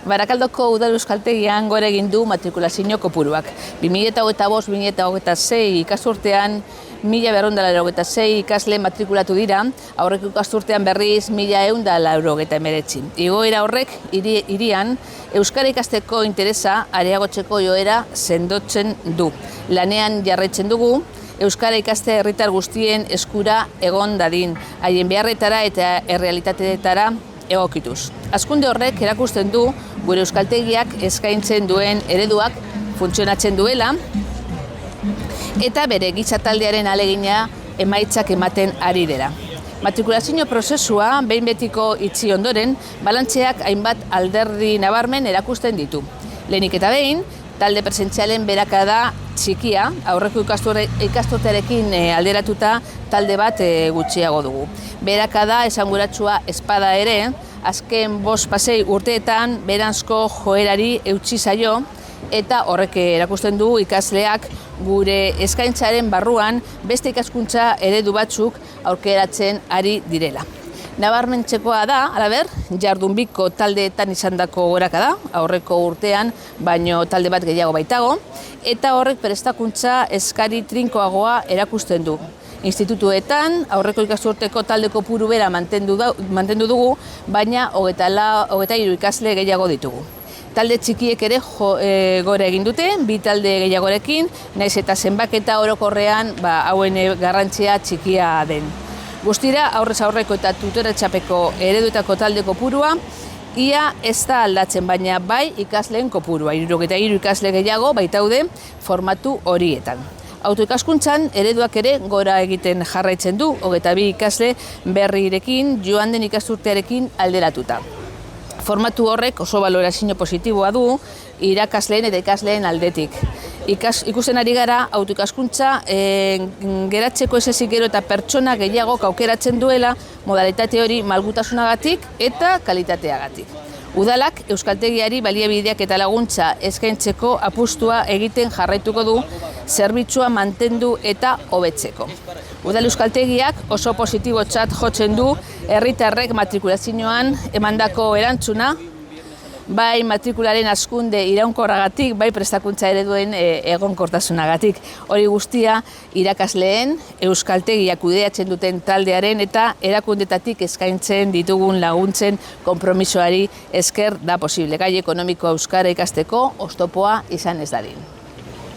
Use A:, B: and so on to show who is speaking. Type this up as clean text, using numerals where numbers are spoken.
A: Barakaldoko Udal Euskaltegian gora egin du matrikulazio kopuruak. 2025-2026 ikasturtean 1.286 ikasle matrikulatu dira, aurreko ikasturtean berriz 1.189. Igoera horrek hirian euskara ikasteko interesa areagotzeko joera sendotzen du. Lanean jarraitzen dugu, euskara ikaste herritar guztien eskura egon dadin, haien beharretara eta errealitateetara egokituz. Hazkunde horrek erakusten du gure euskaltegiak eskaintzen duen ereduak funtzionatzen duela eta bere gizataldearen ahalegina emaitzak ematen ari dira. Matrikulazio prozesua behin betiko itxi ondoren, balantzeak hainbat alderdi nabarmen erakusten ditu. Lehenik eta behin, talde presentzialen berakada txikia, aurreko ikasturtearekin alderatuta talde bat gutxiago dugu. Berakada esanguratsua espada ere, azken 5-6 urteetan beranzko joerari eutsi zaio eta horrek erakusten du ikasleak gure eskaintzaren barruan beste ikaskuntza eredu batzuk aukeratzen ari direla. Nabarmentzekoa da, halaber, jardunbiko taldeetan izandako gorakada, aurreko urtean, baino talde bat gehiago baitago, eta horrek prestakuntza eskari trinkoagoa erakusten du. Institutuetan, aurreko ikasturteko talde kopuru bera mantendu dugu, baina 23 ikasle gehiago ditugu. Talde txikiek ere gora egin dute, 2 talde gehiagorekin, nahiz eta zenbaketa orokorrean hauen garrantzia txikia den. Guztira, aurrez aurreko eta tutoretxapeko ereduetako talde kopurua, ia ez da aldatzen, baina bai ikasleen kopurua, 73 ikasle gehiago baitaude formatu horietan. Autoikaskuntzan ereduak ere gora egiten jarraitzen du, 22 ikasle berrirekin joan den ikasturtearekin alderatuta. Formatu horrek oso balorazio positiboa du irakasleen eta ikasleen aldetik. Ikusten ari gara autoikaskuntza geratzeko ezezik gero eta pertsona gehiago aukeratzen duela modalitate hori malgutasunagatik eta kalitateagatik. Udalak euskaltegiari baliabideak eta laguntza eskaintzeko apustua egiten jarraituko du zerbitzua mantendu eta hobetzeko. Udal euskaltegiak oso positibotzat jotzen du herritarrek matrikulazioan emandako erantzuna, bai matrikularen hazkunde iraunkorragatik, bai prestakuntza ereduen egonkortasunagatik. Hori guztia irakasleen, euskaltegiak kudeatzen duten taldearen eta erakundetatik eskaintzen ditugun laguntzen konpromisoari esker da posible. Gai ekonomiko euskara ikasteko oztopoa izan ez dadin.